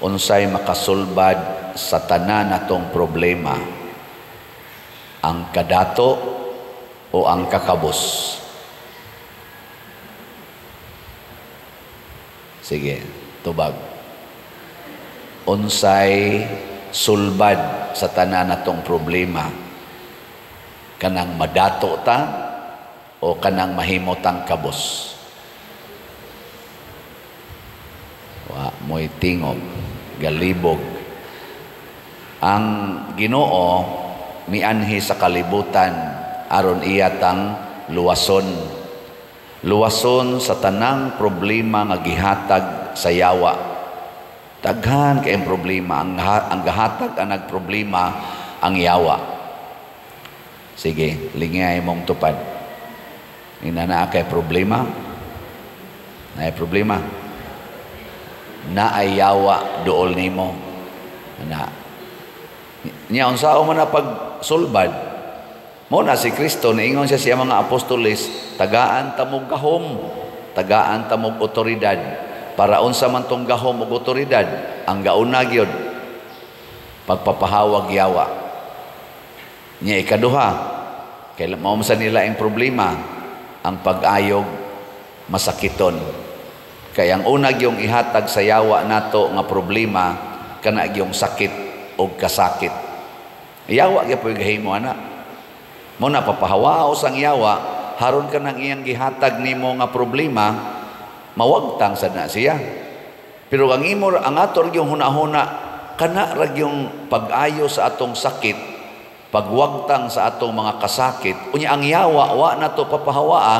unsay makasulbad sa tanan natong problema, ang kadato o ang kakabos? Sige, tubag. Unsay sulbad sa tanan natong problema, kanang madato ta o kanang mahimotang kabos? Wa mo'y tingog, galibog. Ang Ginoo mianhi sa kalibutan aron iyatang luwason sa tanang problema nga gihatag sa yawa. Daghan kay problema ang gahatag anag problema ang yawa. Sige, lingay mong tupad. Ina kay problema. Naay problema. Naay yawa duol nimo. Nya unsao man na pagsulbad? Mo na si Kristo niingon siya sa mga apostoles, tagaan tamog gahom, tagaan tamog otoridad. Para unsa man tong gahom ug otoridad, ang gauna gyud pagpapahawag yawa. Nya ikaduha, kay mao sa nila ang problema, ang pag-ayog masakiton. Kay ang una gyung ihatag sa yawa nato nga problema kana gyung sakit o kasakit. Yawa gyud po gahimo ana. Mo na papahawaos ang yawa haron ka nang iyang gihatag nimo nga problema, mawagtang sad na siya. Pero ang imo ang ato gyung hunahuna kana ra gyung pag-ayo sa atong sakit, pagwagtang sa atong mga kasakit. Unya ang yawa wa nato papahawaa.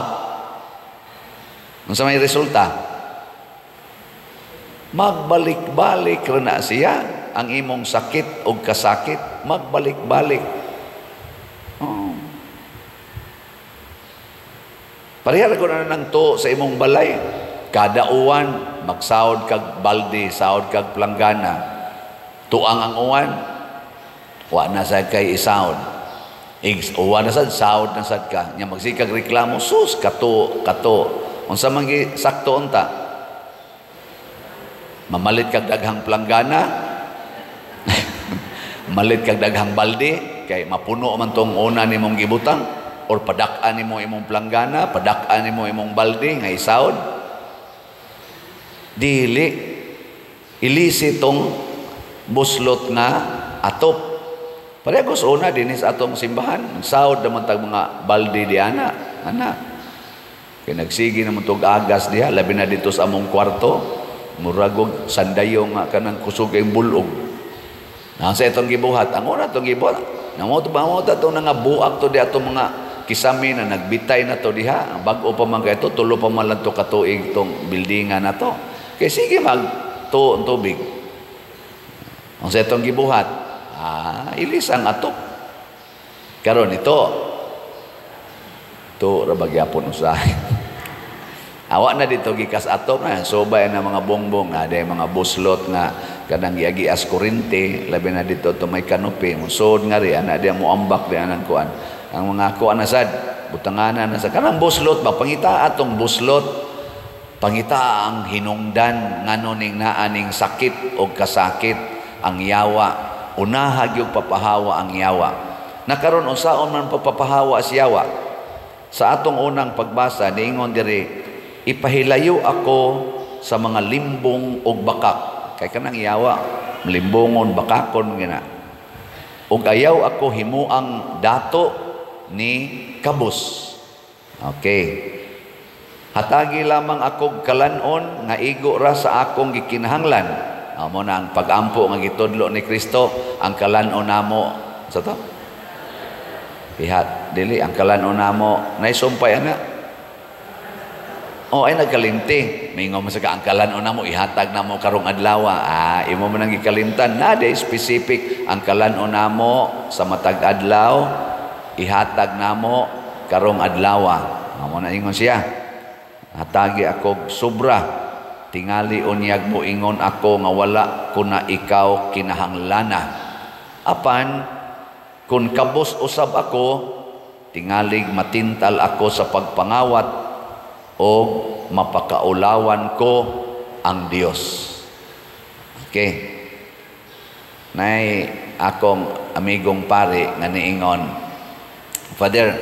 Unsa may resulta? Magbalik-balik ra na siya ang imong sakit o kasakit, magbalik-balik. Parehara ko na nang to sa imong balay. Kada uwan, magsahod kag balde, sahod kag planggana. Tuang ang uwan, wa na sad kay isahod. Uwan na sad, sahod na sad ka. Nya magsikag reklamo, sus, kato. Unsa man gi sakto unta? Mamalit kag daghang planggana, malit kag daghang balde, kay mapuno man tong una nimong gibutang. Or padak-an nimo imong planggana, padak-an nimo imong balde nga isawd. Dili ilisi tong buslot nga atop. Parehas una dinis atong simbahan, sawd naman tag mga balde di ana. Kay nagsigi naman tog agas diha, labi na dito sa among kwarto, muragog sandayo nga kanang kusog kay bulog. Nasa itong gibuhat, ang una itong gibuhat, namo to nga buak to di atong mga kisami na nagbitay na to diha, bago pa man kayo, tulo pa man lang to katuig tong buildingan na to. Kaya sige mag-tuon tubig. Ang sa itong gibuhat, ilis ang atop. Karon ito rabagyapon usahay. Awa na dito gikas atop na, sobay na mga bongbong na, ada mga buslot nga, kanang giagi as kurente, labi na dito to may kanupi, musod nga rin, ana di mo ambak di anang kuan. Ang mga kuan na sad, butanganan na sad. Kanang buslot ba, pangita atong buslot, pangita ang hinungdan, nganoning naaning sakit o kasakit, ang yawa, unahag yung papahawa ang yawa. Nakaroon unsaon man papahawa si yawa. Sa atong unang pagbasa, niingon diri, ipahilayo ako sa mga limbong o bakak. Kay kanang yawa, limbongon, bakakon, gina. Ug ayaw ako himuang dato ni kabos. Okay. Hatagi lamang akong kalanon nga igo ra sa akong gikinahanglan. Amo na ang pag-ampo nga gitudlo ni Kristo, ang kalanon namo sa to. Pihat dili ang kalanon namo naisumpay ana. Ay nagkalimti. Mingon mo sa kaangkalan o namo, ihatag namo karong adlaw. Imo man ang gikalimtan. Nade specific ang kalan o namo sa matag adlaw, ihatag namo karong adlaw. Amo na ingon siya. Hatagi ako sobra. Tingali unyag mo ingon ako nga wala kuna ikaw kinahanglana. Apan kun kabos usab ako, tingalig matintal ako sa pagpangawat o mapakaulawan ko ang Dios. Okay. Nay akong amigong pare nga niingon, Father,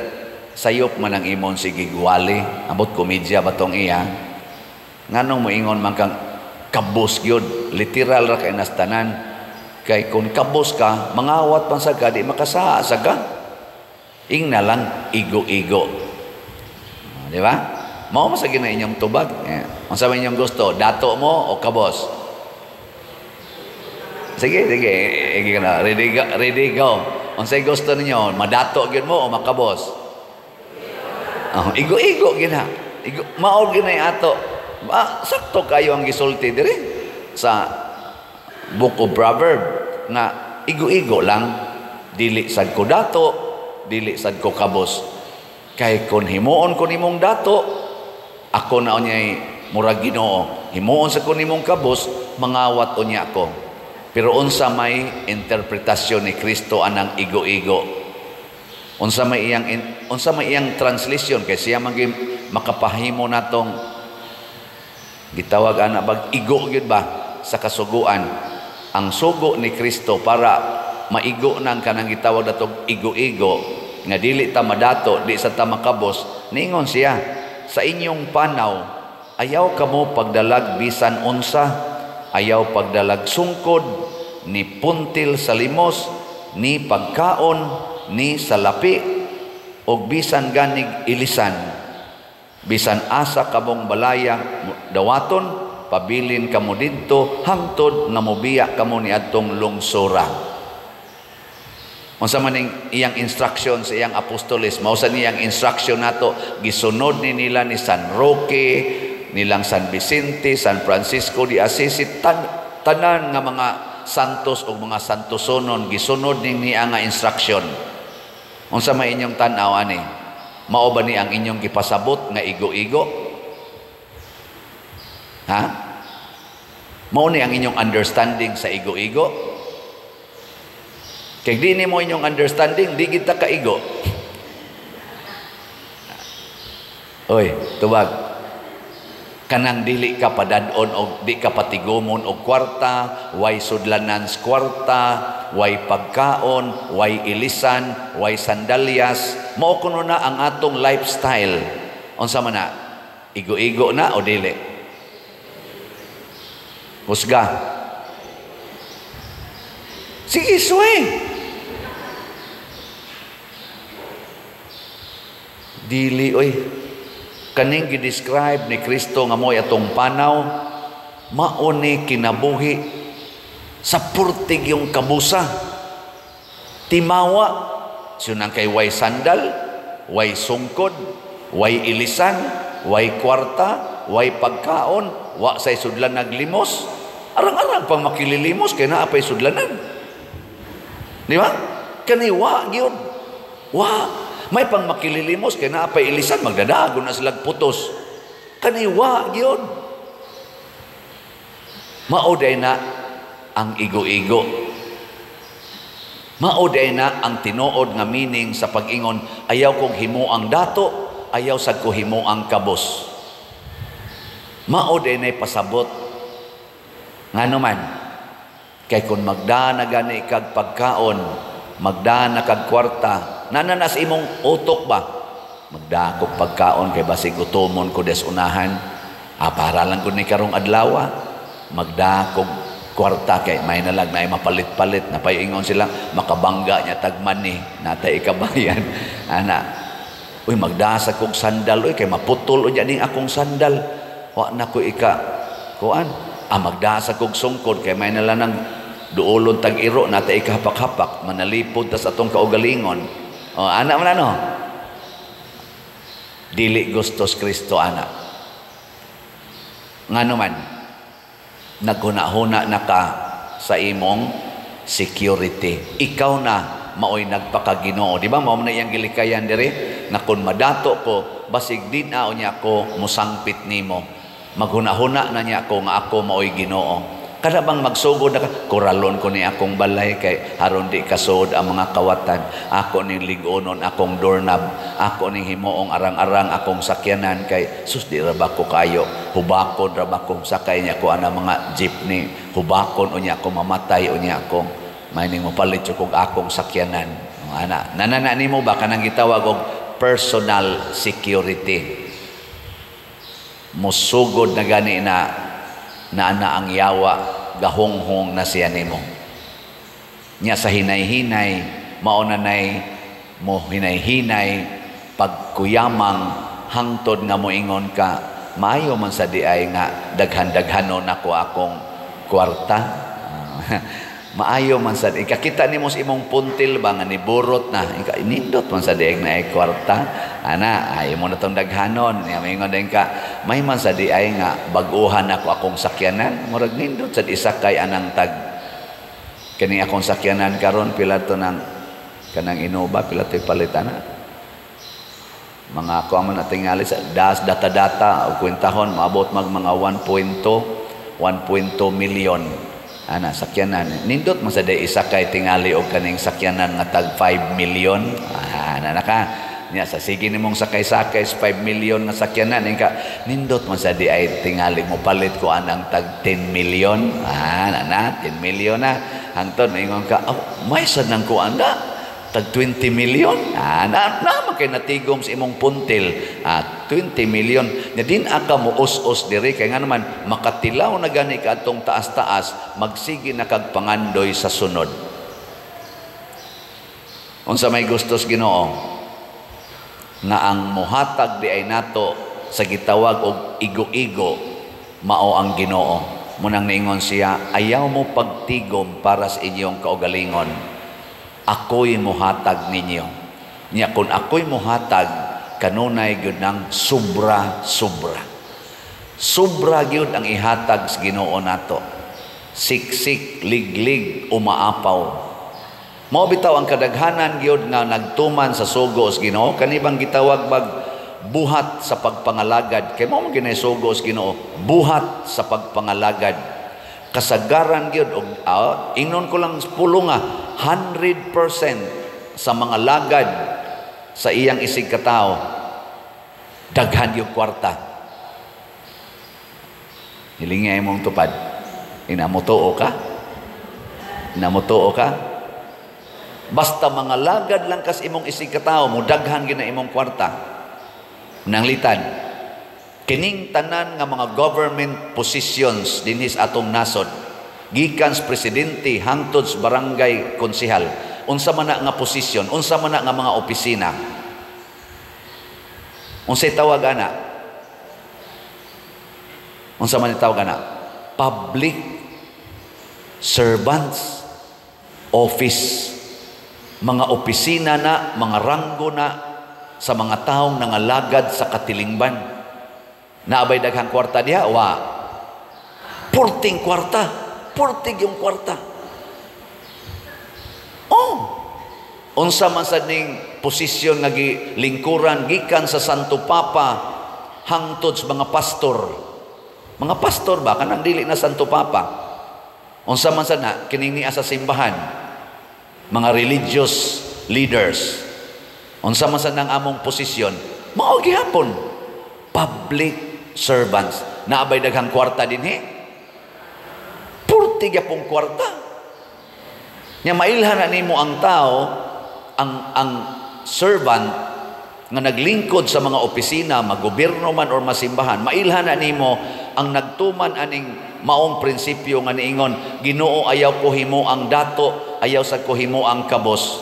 sayop man ang imon sige guwali, abot komedya ba tong iya? Nganong moingon man kang kabos gyud, literal ra kay nastanan. Kay kung kabos ka, mangawat man sa ka, di makasaa sa ka. Ing na lang igo-igo. Di ba? Mao man sa gina inyong tubag. Ang sabi inyong gusto, dato mo o kabos? Sige, sige. Ready go. Ang say gusto ninyo, madato gyud mo o makabos? Igo-igo gina. Maol gina ato. Sakto kayo ang gisulti diri sa Book of Proverbs nga igo-igo lang, dili sad ko dato, dili sad ko kabos. Kay kun himuon ko nimong dato, ako na unyay murag Ginoo. Himuon sa kun nimong kabos, mangawat unya ko. Pero unsa may interpretasyon ni Kristo anang igo-igo? Unsa may iyang translation kay siya makapahimo natong gitawag ana bag igo gyud ba sa kasuguan. Ang sugo ni Kristo para maigo nang kanang gitawag natong igo-igo nga dili ta madato, di sa ta makabos. Ningon siya, sa inyong panaw ayaw kamo pagdalag bisan unsa, ayaw pagdalag sungkod, ni puntil sa limos, ni pagkaon, ni salapi, o bisan ganig ilisan. Bisan asa kamong balaya dawaton, pabilin kamo didto, hangtod na mobiya kamo ni adtong lungsura. Unsa man iyang instruction sa iyang apostoles, mao sa niyang instruction nato, gisunod ni nila ni San Roque, nilang San Vicente, San Francisco de Assisi, tanan nga mga santos o mga santosonon, gisunod niya nga instruction. Unsa may inyong tan-aw ani? Mao ba ni ang inyong gipasabot nga igo-igo? Ha? Mao ni ang inyong understanding sa igo-igo? Kay di ni mo inyong understanding, di kita kaigo. Oy, tubag. Kanang dili ka padadon o di ka patigomon og kwarta, way sudlanan sa kwarta, way pagkaon, way ilisan, way sandalyas. Mao kuno na ang atong lifestyle. Unsa man na? Igo-igo na o dili? Husga. Sige, swing. Dili oy. Kaning gidescribe ni Kristo nga mo'y atong panaw, mauni kinabuhi sa purtig yung kabusa. Timawa, sunang kay way sandal, way sungkod, way ilisan, way kwarta, way pagkaon, wa say sudlan naglimos. Arang-arang pang makililimos kay naa pay sudlanan. Di ba? Kani wa gyud. Wa. May pang makililimos kay naa pay ilisan, magdadago na silang putos. Kaniwa gyud. Mauday na ang igo-igo. Mauday na ang tinuod nga meaning sa pag-ingon, ayaw kong himo ang dato, ayaw sad ko himo ang kabos. Mauday na pasabot. Ngano man, kay kung magdana gani kag pagkaon, magdana kag kwarta, nananas imong utok ba? Magdakog pagkaon kay basig utomon ko des unahan. Para lang ko ni karong adlaw. Magdakog kwarta kay may nalag na mapalit-palit na paingon sila makabangga niya tagman ni natay ikabayan. Ana. Uy magdasa kog sandal uy kay maputol unya ning akong sandal. Wa na ko kuan. Magdasa kog sungkod kay may nalang duolon tag iro natay ikahapak-hapak manalipod tas atong kaugalingon. Anak man ano? Dili gustos Kristo anak. Ngano man? Naghuna-huna na ka sa imong security. Ikaw na maoy nagpakaginoo. Di ba? Mao na iyang gilikayan diri na kun madato ko basig din na niya ko musangpit nimo. Maghuna-huna na niya ko nga ako maoy Ginoo. Kada bang magsugod na ka, kuralon ko ni akong balay kay haron di kasod ang mga kawatan. Ako ning ligonon akong doorknob. Ako ning himuong arang-arang akong sakyanan kay sus di ra ba ko kayo. Hubakon ra ba kong sakay niya ko ana mga jeepney. Hubakon unya ako mamatay unya akong may ning mopalit kog akong sakyanan. Ana, nanana nimo ba kanang gitawag og personal security. Musugod na gani na ang yawa gahonghong na siya nimo. Nya sa hinay-hinay mao na nay mo hinay-hinay pagkuyamang hangtod nga moingon ka maayo man sa diay nga daghan-daghanon nako akong kwarta. Maayo man sa ikakita nimo sa imong puntil ba nga niburot na inindot man sa diay na ay kwarta ana ay mo na tong daghanon nya moingon din ka may man sa diay nga bag-uhan ako akong sakyanan murag nindot sa isakay anang tag kani akong sakyanan karon pila to nang kanang Innova pila to palitan na mga ako man natingali sa data o kwentahon maabot mga 1.2 million ana sakyanan nindot man sa diay isakay tingali og kaning sakyanan nga tag 5 million ana naka nya sa sige nimong sakay-sakay 5 million nga sakyanan ka nindot man sa diay tingali mo palit ko anang tag 10 million na 10 million na hangtod ingon ka oh, may sad nang ko anda tag 20 million na kay natigom sa imong puntil 20 million nya din aka mo us-us diri kay nga naman makatilaw na gani ka atong taas-taas magsige na kag pangandoy sa sunod unsa may gustos Ginoo nga ang mohatag di ay nato sa gitawag og igo-igo mao ang Ginoo munang niingon siya ayaw mo pagtigom para sa inyong kaugalingon ako'y mohatag ninyo nya kung ako'y mohatag kanunay gyud ng sobra gyud ang ihatag sa Ginoo nato siksik liglig umaapaw mao bitaw ang kadaghanan gyud nga nagtuman sa sugo sa Ginoo kani bang gitawag bag buhat sa pagpangalagad kay mao man ginay sugo sa Ginoo buhat sa pagpangalagad kasagaran gyud og ingnon ko lang pulo nga 100% sa mga lagad sa iyang isig katao daghan yung kwarta hilingay mong tupad inamutuo ka basta mga lagad lang kas imong isig katao mo daghan gina imong kwarta nanglitan kining tanan nga mga government positions dinhis atong nasod gikan sa presidente hangtod sa barangay konsehal unsa man na nga posisyon unsa man na nga mga opisina unsay tawag ana public servants office mga opisina na mga ranggo na sa mga taong nangalagad sa katilingban naabay daghang kwarta diha wa purting kwarta purtig yung kwarta. Unsa man sad ning posisyon nga lingkuran gikan sa Santo Papa hangtod sa mga pastor. Mga pastor ba kanang dili na Santo Papa? Unsa man sad na kining niya sa simbahan? Mga religious leaders. Unsa man sad nang among posisyon? Mao gihapon public servants. Naabay daghang kwarta dinhi. Tiga pong kwarta. Nya mailhan na nimo ang tao, ang servant nga naglingkod sa mga opisina, magobyerno man or masimbahan, mailhan na nimo ang nagtuman aning maong prinsipyo nga niingon, Ginoo ayaw ko himo ang dato, ayaw sa ko himo ang kabos.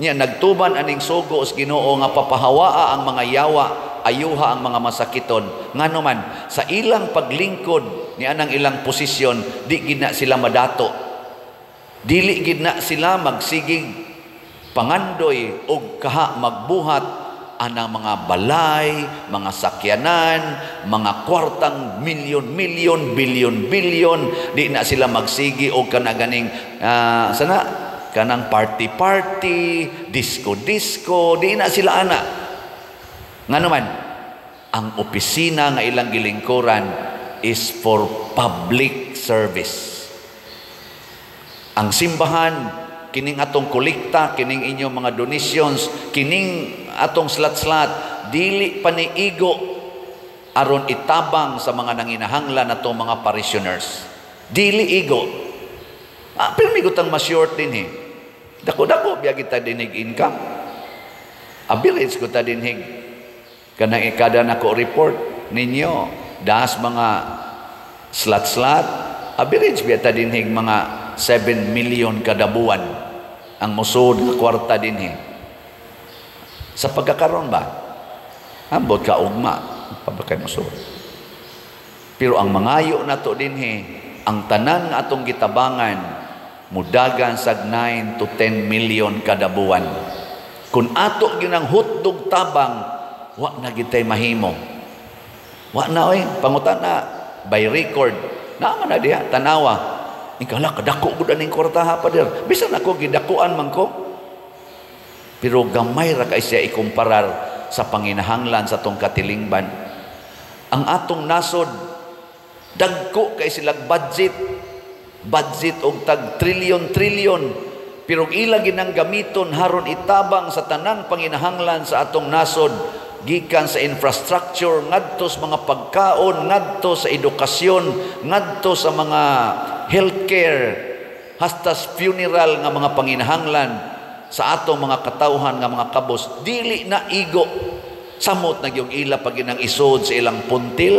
Nya nagtuman aning sugo sa Ginoo nga papahawaa ang mga yawa, ayuha ang mga masakiton nganuman sa ilang paglingkod ni anang ilang posisyon di gid na sila madato dili gid na sila magsigig pangandoy og kaha magbuhat anang mga balay mga sakyanan mga kwartang milyon bilyon di na sila magsigi og kanaganing kanang party disco di na sila ana nganuman ang opisina nga ilang gilingkuran is for public service. Ang simbahan, kining atong kolekta, kining inyong mga donations, kining atong slat-slat, dili paniigo aron itabang sa mga nanginahanglan natong mga parishioners. Dili igo. Pero may gutang ma-short din Dako-dako biya kita dinig income. Abilis ko ta dinig kanang ikada nako report ninyo das mga slat-slat. Abilis biya ta dinig mga 7 million kada buwan ang musod nga kwarta dinhi. Sa pagkakaroon ba? Ambot ka ugma pabakay musod. Pero ang mangayo nato dinhi, ang tanan nga atong gitabangan mudagan sag 9 to 10 million kada buwan. Kung ato ginang hutdog tabang, wa na gitay mahimo. Wa na pangutana by record. Naman na diha tanawa. Ikala kadako gud aning kwartaha pa der. Bisan ako gidakuan man ko. Pero gamay ra kay siya ikumparar sa panginahanglan sa tong katilingban. Ang atong nasod dagko kay silang budget og tag trilyon pero ila ginang gamiton haron itabang sa tanang panginahanglan sa atong nasod, gikan sa infrastructure ngadto sa mga pagkaon, ngadto sa edukasyon, ngadto sa mga healthcare, hasta funeral nga mga panginahanglan sa atong mga katawhan nga mga kabos. Dili na igo samot na yung ila pag ginang isod sa ilang puntil.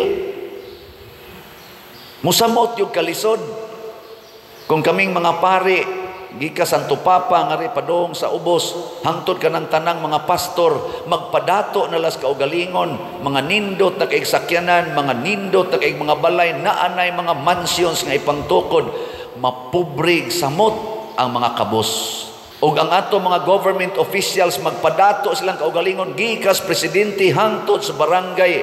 Musamot yung kalisod. Kung kaming mga pari gika Santo Papa nga ri padong sa ubos hangtod kanang tanang mga pastor magpadato na las kaugalingon, mga nindot na kaig sakyanan, mga nindot na kaig mga balay, naanay mga mansions nga ipangtukod, mapubrig samot ang mga kabos. Og ang ato mga government officials magpadato silang kaugalingon gikas presidente hangtod sa barangay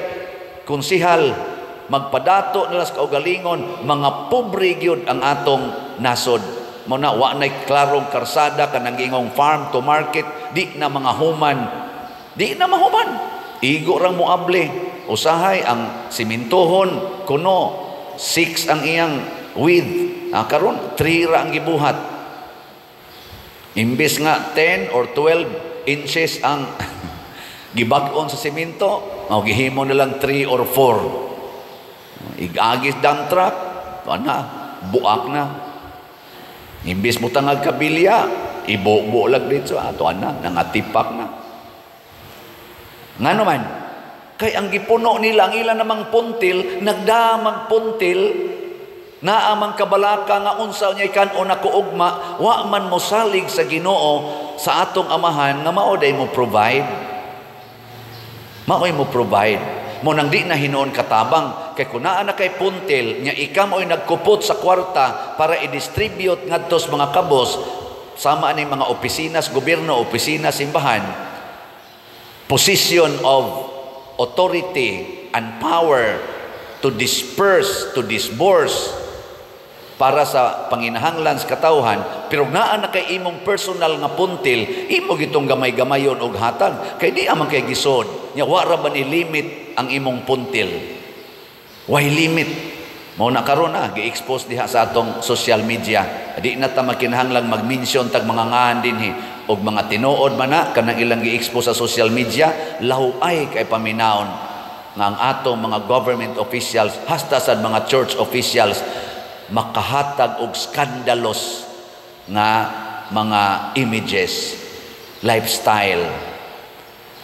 konsihal, magpadato nila sa kaugalingon, mga pobre gyud ang atong nasod. Muna wa nay klarong karsada kanang ingong farm to market, di na mga human, di na mahuman. Igo rang moable, usahay ang simintohon kuno 6 ang iyang width, karon 3 ra ang gibuhat. Imbes nga 10 or 12 inches ang gibag-on sa simento, gihimo na lang 3 or 4. Igagis dump truck, buak na. Imbis mo tangag kabilya, ibo-bo lang dito, nangatipak na. Nga naman, kay ang gipuno nila, ang ilan namang puntil, nagdamag puntil, na amang kabalaka nga unsa niya kanon na kuugma, wa man mo salig sa Ginoo sa atong amahan, nga maoday mo provide. Maoy mo provide. Mo nang di na hinuon katabang kay kunaan na kay puntil nya ikam oy nagkupot sa kwarta para i-distribute ngadto sa mga kabos sama ani mga opisina sa gobyerno, opisina simbahan, position of authority and power to disperse, to disburse para sa panginahanglan sa katawhan, pero naa na kay imong personal nga puntil, imo gitong gamay-gamayon og hatag kay di amang kay gisod nya wa ra ba ni limit ang imong puntil. Why limit? Mao na karon gi-expose diha sa atong social media. Di na ta makinahanglang mag-mention tag mga ngan dinhi og mga tinuod man na kanang ilang gi-expose sa social media, lahuay kay paminawon nga ang atong mga government officials hasta sa mga church officials makahatag og skandalos nga mga images, lifestyle.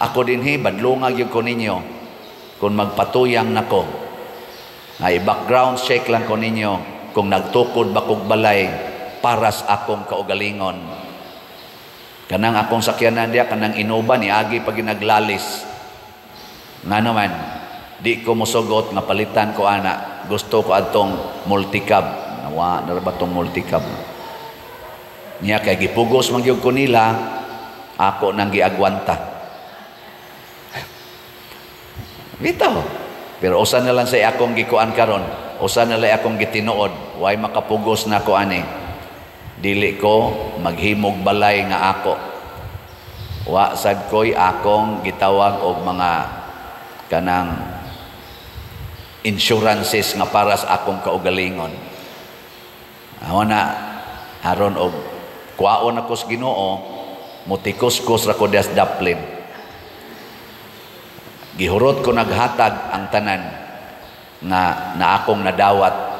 Ako dinhi badlungag yung ko ninyo kung magpatuyang nako. Ay background check lang ko ninyo kung nagtukod ba kog balay para sa akong kaugalingon. Kanang akong sakyanan diya, kanang Innova ni agi pag ginaglalis. Nga naman, di ko mosugot nga palitan ko ana. Gusto ko atong multicab. Nawa na ba tong multicab? Niya kay gipugos man gyud ko nila, ako nang giagwanta. Bitaw. Pero usa na lang sa akong gikuan karon, usa na lang akong gitinuod, way makapugos na ko ani. Dili ko maghimog balay nga ako. Wa sad koy akong gitawag og mga kanang insurances nga para sa akong kaugalingon. Awa na Aron og kuwaon ako sa Ginoo, mutikos-kos ra ko das daplin. Gihurot ko naghatag ang tanan na akong nadawat.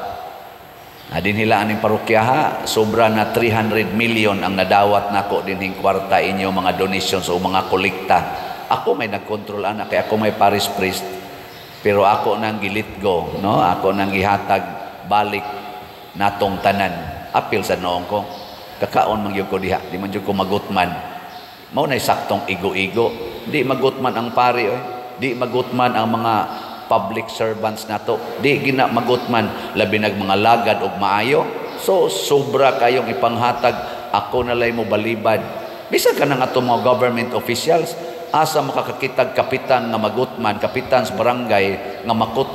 Dinhila aning parokyaha, sobra na 300 million ang nadawat nako dinhing kwarta inyo mga donations o mga kolekta. Ako may nagkontrol ana kay ako may parish priest. Pero ako nang gilit go, no? Ako nang gihatag balik natong tanan. Apil sa noong ko. Kakaon man gyud ko diha, di man gyud ko magutman. Mao nay saktong igo-igo. Di magutman ang pari oy. Di magutman ang mga public servants nato. Di gina magutman labi nag mga lagad og maayo. So sobra kayong ipanghatag, ako nalay mo balibad. Bisan ka nang ato mga government officials, asa makakakitag kapitan nga magutman, kapitan sa barangay nga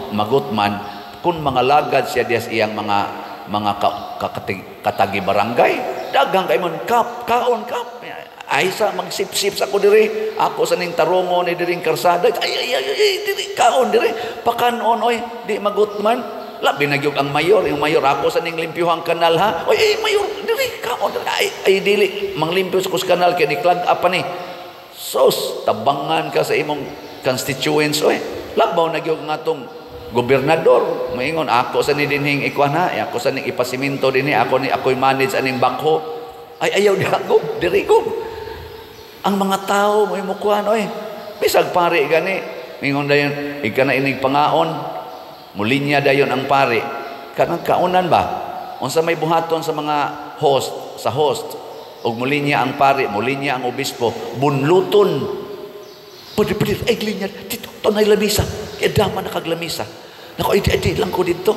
magutman kun mga lagad siya dias iyang mga katagi barangay. Daghang kay mon kaon ay sa magsip-sip sa ko diri, ako sa ning tarungo ni diring karsada, ay diri kaon diri pakanon oy, di magutman. Labi na gyud ang mayor, yung mayor ako sa ning limpyuhang kanal ha. Oy mayor diri kaon ay dili manglimpyo sa kus kanal kay ni clog up ni. Sos tabangan ka sa imong constituents oy. Labaw na gyud nga tong gobernador maingon ako sa ni dinhing ikwana, ako sa ning ipasiminto dinhi, ako'y manage aning bakho. Ay ayaw diri ko. Ang mga tao mo imukuan oy. Bisag pari gani, mingon dayon ikana inig pangaon, mulinya dayon ang pari. Kanang kaunan ba? Unsa may buhaton sa mga host ug mulinya ang pari, mulinya ang obispo, bunluton. Pwede ay linya dito tunay lamisa. Edama nakaglamisa. Nako edi lang ko dito.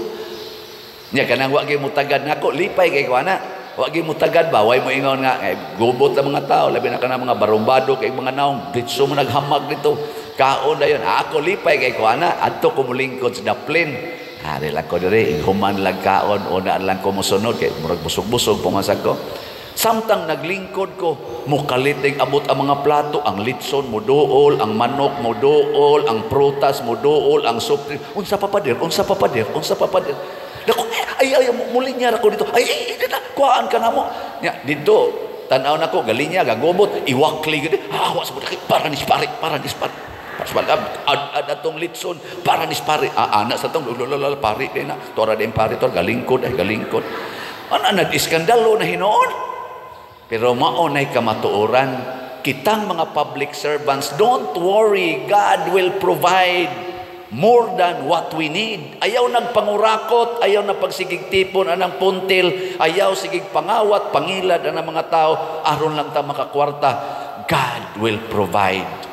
Nya kanang wa gyud mutagad nako lipay kay kuana. Wa gyud mutagad ba way mo ingon nga gubot ang mga tao labi na kanang mga barumbado kay mga naong ditso mo naghamag dito. Kaon dayon ako lipay kay kuana adto ko mulingkod sa daplin. Ari lang ko diri human lang kaon una lang ko mosunod kay murag busog-busog pumasag ko. Samtang naglingkod ko, mukalitig abot ang mga plato, ang litson mo dool, ang manok mo dool, ang prutas mo dool, ang soup. Unsa papadir. Dako ay mulinya ra ko dito. Ay kuhaan ka na mo. Ya dito tanaw nako galinya gagobot, iwakli gid. Wa sa budak para ni pari. Adatong litson para ni pari. Anak sa tong pari din na. Tora din pari tor galingkod. Ana nag-iskandalo na hinoon. Pero maunay kamatuoran, kitang mga public servants, don't worry, God will provide more than what we need. Ayaw nagpangurakot, ayaw na pagsigigtipon anang puntil, ayaw sigig pangawat, pangilad anang mga tao, aron lang ta makakwarta. God will provide.